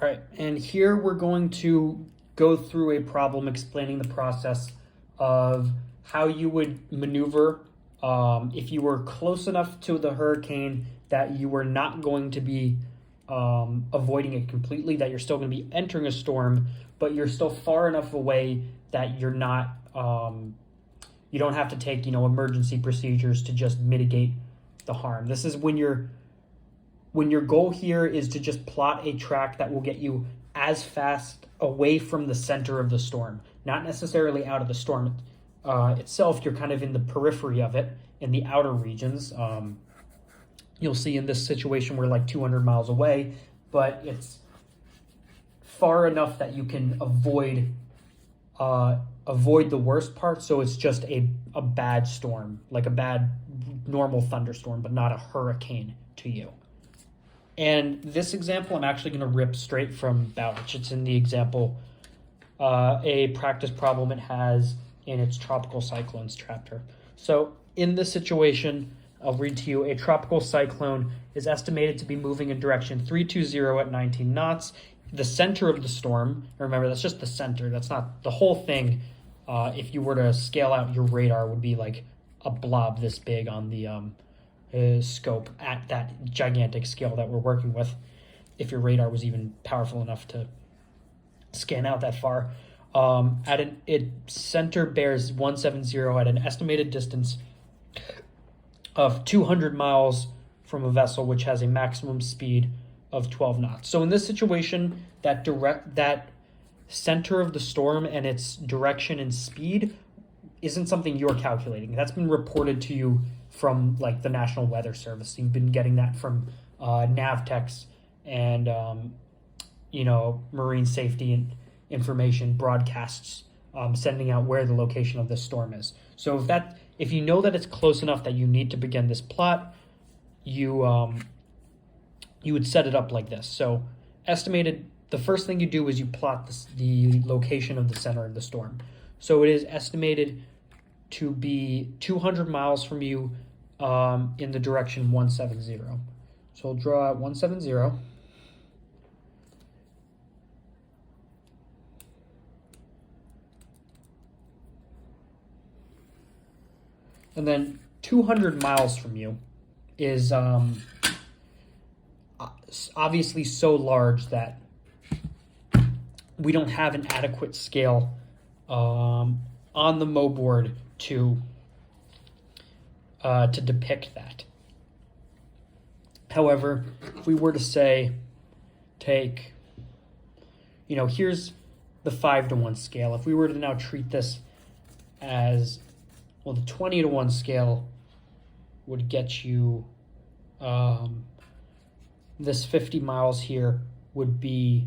right, and here we're going to go through a problem explaining the process of how you would maneuver if you were close enough to the hurricane that you were not going to be avoiding it completely, that you're still going to be entering a storm, but you're still far enough away that you're not, you don't have to take, emergency procedures to just mitigate the harm. This is when your goal here is to just plot a track that will get you as fast away from the center of the storm, not necessarily out of the storm itself. You're kind of in the periphery of it, in the outer regions. You'll see in this situation we're like 200 miles away, but it's far enough that you can avoid the worst part. So it's just a bad storm, like a bad normal thunderstorm, but not a hurricane to you. And this example, I'm actually going to rip straight from Bowditch. It's in the example, a practice problem it has in its tropical cyclones chapter. So in this situation, I'll read to you, a tropical cyclone is estimated to be moving in direction 320 at 19 knots. The center of the storm, remember that's just the center, that's not the whole thing. If you were to scale out your radar, would be like a blob this big on the scope at that gigantic scale that we're working with, if your radar was even powerful enough to scan out that far. It center bears 170 at an estimated distance of 200 miles from a vessel which has a maximum speed of 12 knots. So in this situation, that center of the storm and its direction and speed isn't something you're calculating. That's been reported to you from like the National Weather Service. You've been getting that from Navtex and marine safety information broadcasts, sending out where the location of this storm is. So if you know that it's close enough that you need to begin this plot, you would set it up like this. So the first thing you do is you plot the location of the center of the storm. So it is estimated to be 200 miles from you in the direction 170. So I'll draw out 170. And then 200 miles from you is obviously so large that we don't have an adequate scale on the MoBoard to depict that. However, if we were to say, here's the 5-to-1 scale. If we were to now treat this as, well, the 20-to-1 scale would get you, this 50 miles here would be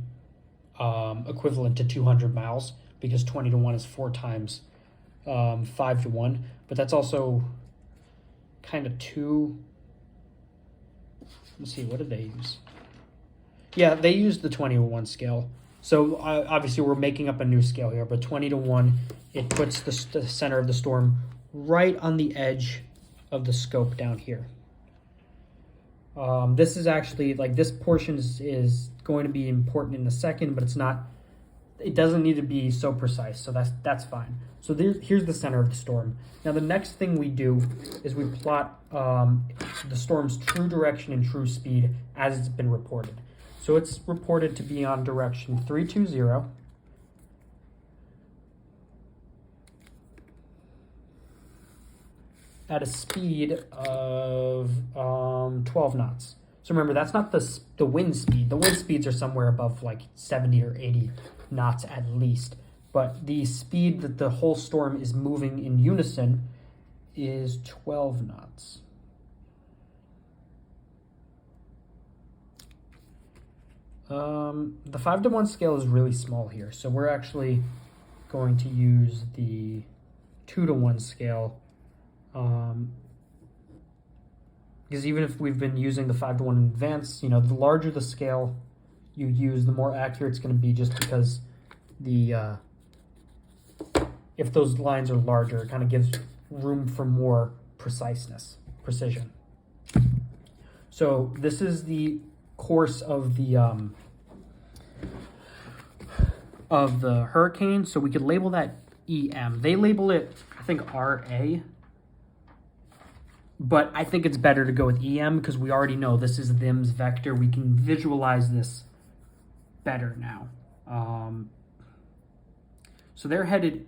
equivalent to 200 miles, because 20-to-1 is 4 times 5-to-1. But that's also kind of too, let's see, what did they use? Yeah, they used the 20-to-1 scale. So obviously we're making up a new scale here, but 20-to-1, it puts the center of the storm right on the edge of the scope down here. This is actually, like, this portion is going to be important in a second, but it doesn't need to be so precise, so that's fine. So here's the center of the storm. Now the next thing we do is we plot the storm's true direction and true speed as it's been reported. So it's reported to be on direction 320 at a speed of 12 knots. So remember, that's not the wind speed. The wind speeds are somewhere above like 70 or 80 knots at least. But the speed that the whole storm is moving in unison is 12 knots. The 5-to-1 scale is really small here. So we're actually going to use the 2-to-1 scale. Because even if we've been using the 5-to-1 in advance, the larger the scale you use, the more accurate it's going to be, just because if those lines are larger, it kind of gives room for more precision. So this is the course of the of the hurricane, so we could label that EM. They label it, I think, RA, but I think it's better to go with EM because we already know this is them's vector. We can visualize this better now. So they're headed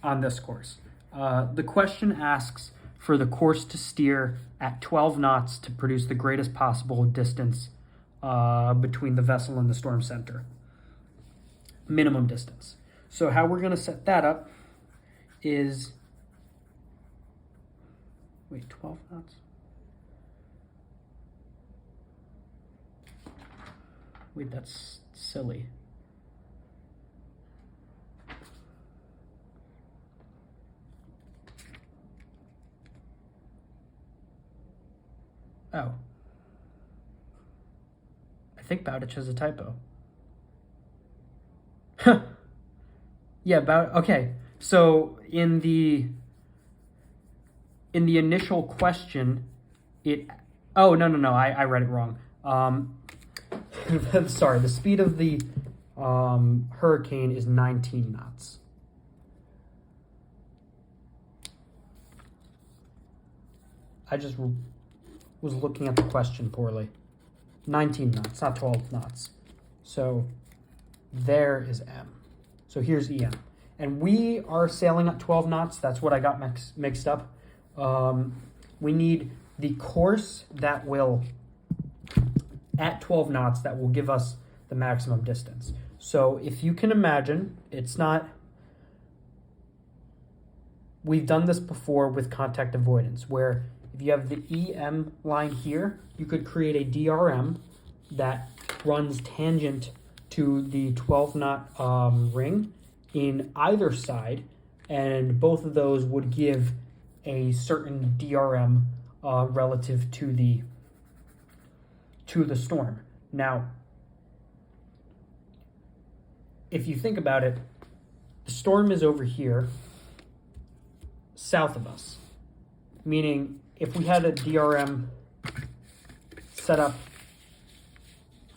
on this course. The question asks for the course to steer at 12 knots to produce the greatest possible distance between the vessel and the storm center. Minimum distance. So how we're going to set that up is, wait, 12 knots? Wait, that's silly. Oh. I think Bowditch has a typo. Yeah, okay. So in the initial question, oh, no, I read it wrong. Sorry, the speed of the hurricane is 19 knots. I just was looking at the question poorly. 19 knots, not 12 knots. So there is M. So here's EM. And we are sailing at 12 knots. That's what I got mixed up. We need the course that will, at 12 knots, that will give us the maximum distance. So if you can imagine, it's not, we've done this before with contact avoidance, where if you have the EM line here, you could create a DRM that runs tangent to the 12 knot ring in either side, and both of those would give a certain DRM relative to the storm. Now, if you think about it, the storm is over here, south of us, meaning if we had a DRM set up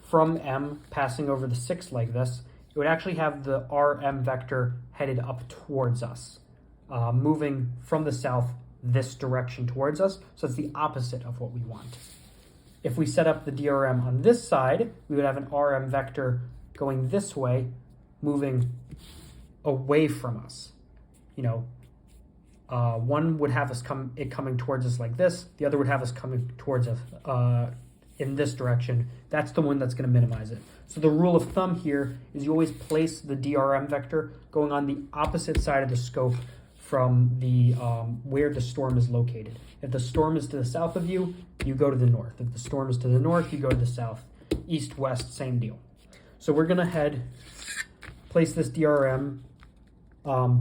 from M passing over the 6 like this, it would actually have the RM vector headed up towards us, moving from the south this direction towards us. So it's the opposite of what we want. If we set up the DRM on this side, we would have an RM vector going this way, moving away from us. You know, one would have us coming towards us like this. The other would have us coming towards us in this direction. That's the one that's going to minimize it. So the rule of thumb here is you always place the DRM vector going on the opposite side of the scope from the where the storm is located. If the storm is to the south of you, you go to the north. If the storm is to the north, you go to the south. East, west, same deal. So we're going to place this DRM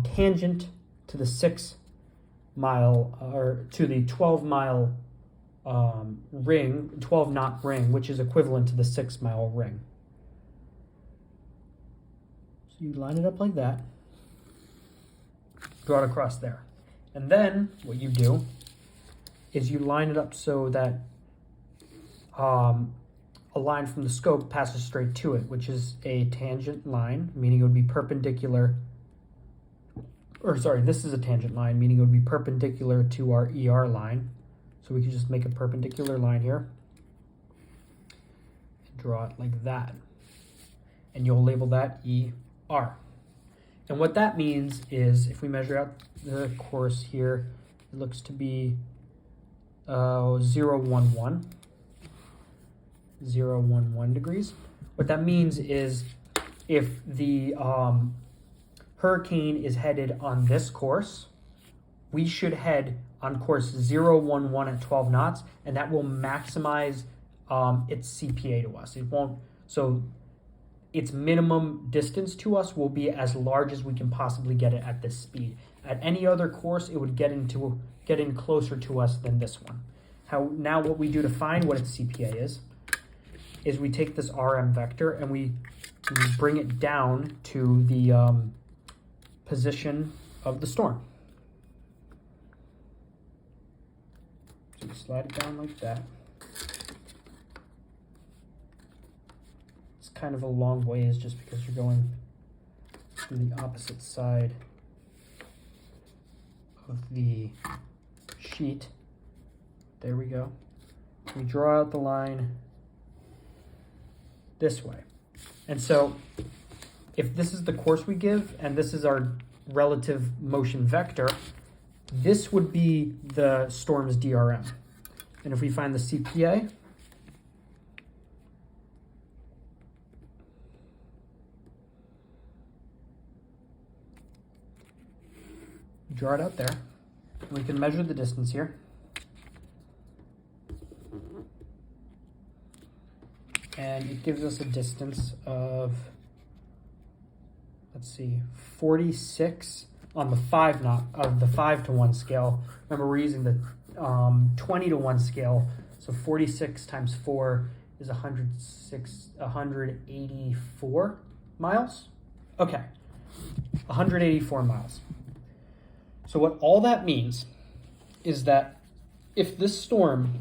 tangent to the 6 mile, or to the 12 mile ring, 12 knot ring, which is equivalent to the 6 mile ring. So you line it up like that, draw it across there. And then what you do is you line it up so that a line from the scope passes straight to it, which is a tangent line, meaning it would be perpendicular, or sorry, this is a tangent line, meaning it would be perpendicular to our ER line. So we can just make a perpendicular line here and draw it like that. And you'll label that ER. And what that means is, if we measure out the course here, it looks to be 011 degrees. What that means is if the hurricane is headed on this course, we should head on course 011 at 12 knots, and that will maximize its CPA to us. It won't, so its minimum distance to us will be as large as we can possibly get it at this speed. At any other course, it would get in closer to us than this one. Now what we do to find what its CPA is we take this RM vector and we bring it down to the position of the storm. So you slide it down like that. It's kind of a long ways just because you're going from the opposite side of the sheet. There we go. We draw out the line this way. And so if this is the course we give and this is our relative motion vector, this would be the storm's DRM. And if we find the CPA, draw it out there. We can measure the distance here. And it gives us a distance of, let's see, 46 on the 5 to 1 scale. Remember, we're using the 20 to 1 scale. So 46 times 4 is 184 miles. Okay, 184 miles. So what all that means is that if this storm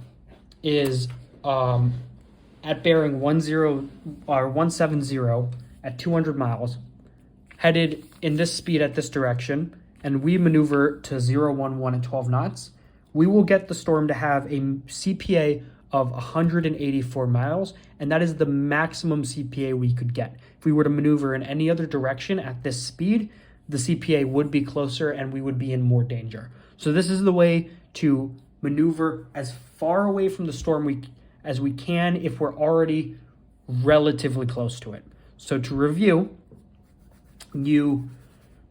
is at bearing 170 at 200 miles, headed in this speed at this direction, and we maneuver to 011 at 12 knots, we will get the storm to have a CPA of 184 miles, and that is the maximum CPA we could get. If we were to maneuver in any other direction at this speed, the CPA would be closer and we would be in more danger. So this is the way to maneuver as far away from the storm as we can if we're already relatively close to it. So to review, you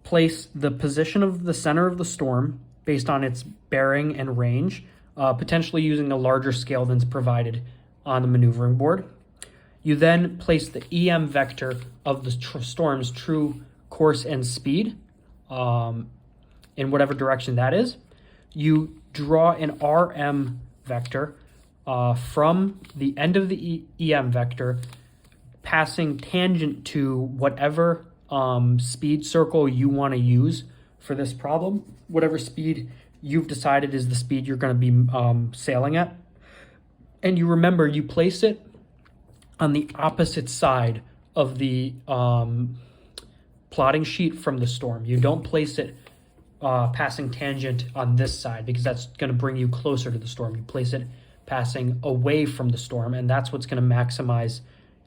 place the position of the center of the storm based on its bearing and range, potentially using a larger scale than's provided on the maneuvering board. You then place the EM vector of the storm's true course and speed in whatever direction that is. You draw an RM vector from the end of the EM vector, passing tangent to whatever speed circle you want to use for this problem, whatever speed you've decided is the speed you're going to be sailing at. And you remember, you place it on the opposite side of the plotting sheet from the storm. You don't place it passing tangent on this side because that's going to bring you closer to the storm. You place it passing away from the storm, and that's what's going to maximize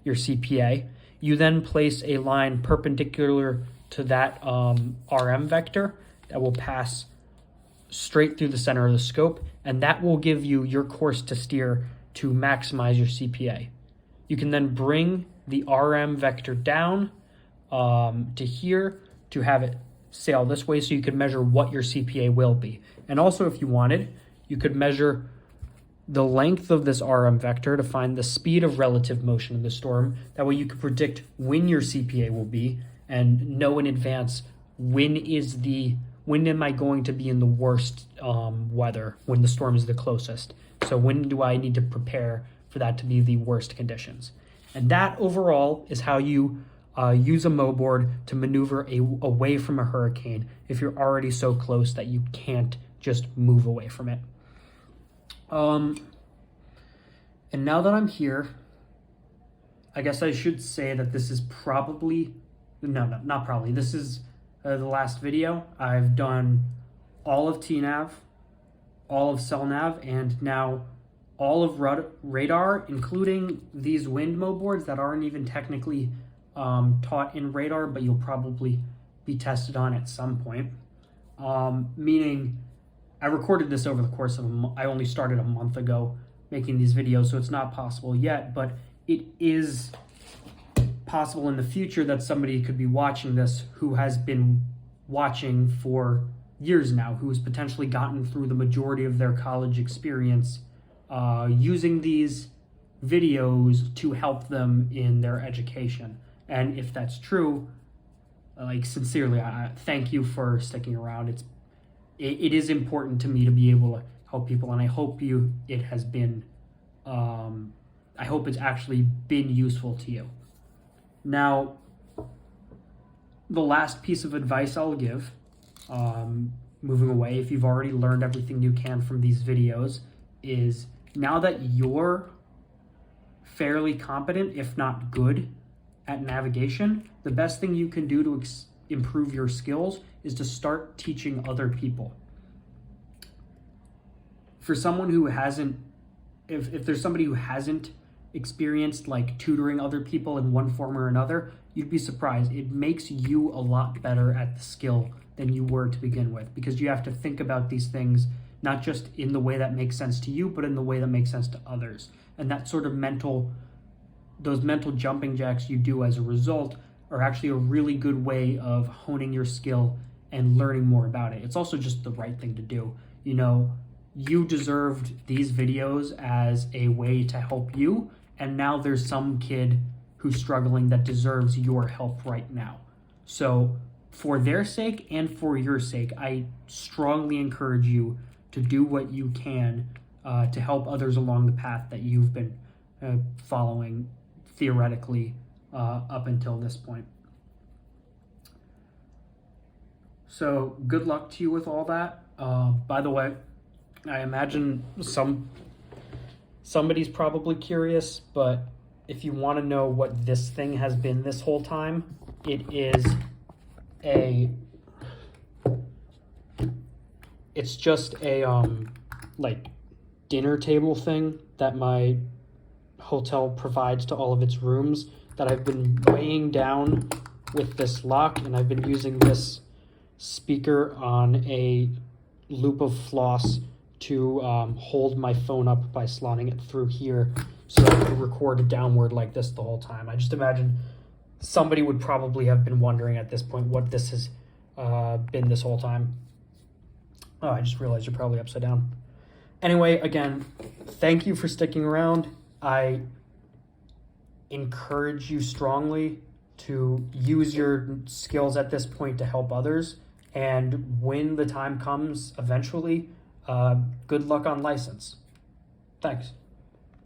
your CPA. You then place a line perpendicular to that RM vector that will pass straight through the center of the scope, and that will give you your course to steer to maximize your CPA. You can then bring the RM vector down to here to have it sail this way so you can measure what your CPA will be. And also, if you wanted, you could measure the length of this RM vector to find the speed of relative motion of the storm. That way you could predict when your CPA will be and know in advance when am I going to be in the worst weather, when the storm is the closest. So when do I need to prepare for that to be the worst conditions? And that overall is how you use a MoBoard to maneuver away from a hurricane if you're already so close that you can't just move away from it. And now that I'm here, I guess I should say that this is probably, not probably, this is the last video. I've done all of TNAV, all of CellNav, and now all of radar, including these wind MoBoards that aren't even technically taught in radar, but you'll probably be tested on at some point. Meaning, I recorded this over the course of I only started a month ago making these videos, so it's not possible yet, but it is possible in the future that somebody could be watching this who has been watching for years now, who has potentially gotten through the majority of their college experience using these videos to help them in their education. And if that's true, like, sincerely, I thank you for sticking around. It is important to me to be able to help people, and I hope it has been, I hope it's actually been useful to you. Now, the last piece of advice I'll give, moving away, if you've already learned everything you can from these videos, is now that you're fairly competent, if not good, at navigation, the best thing you can do to improve your skills is to start teaching other people. For someone who hasn't, if there's somebody who hasn't experienced like tutoring other people in one form or another, you'd be surprised. It makes you a lot better at the skill than you were to begin with, because you have to think about these things not just in the way that makes sense to you, but in the way that makes sense to others. And that sort of those mental jumping jacks you do as a result are actually a really good way of honing your skill and learning more about it. It's also just the right thing to do. You know, you deserved these videos as a way to help you, and now there's some kid who's struggling that deserves your help right now. So for their sake and for your sake, I strongly encourage you to do what you can to help others along the path that you've been following theoretically up until this point. So good luck to you with all that. By the way, I imagine somebody's probably curious, but if you want to know what this thing has been this whole time, it's just a like dinner table thing that my hotel provides to all of its rooms that I've been weighing down with this lock, and I've been using this speaker on a loop of floss to hold my phone up by slotting it through here so I could record it downward like this the whole time. I just imagine somebody would probably have been wondering at this point what this has been this whole time. Oh, I just realized you're probably upside down. Anyway, again, thank you for sticking around. I encourage you strongly to use your skills at this point to help others. And when the time comes eventually, good luck on license. Thanks.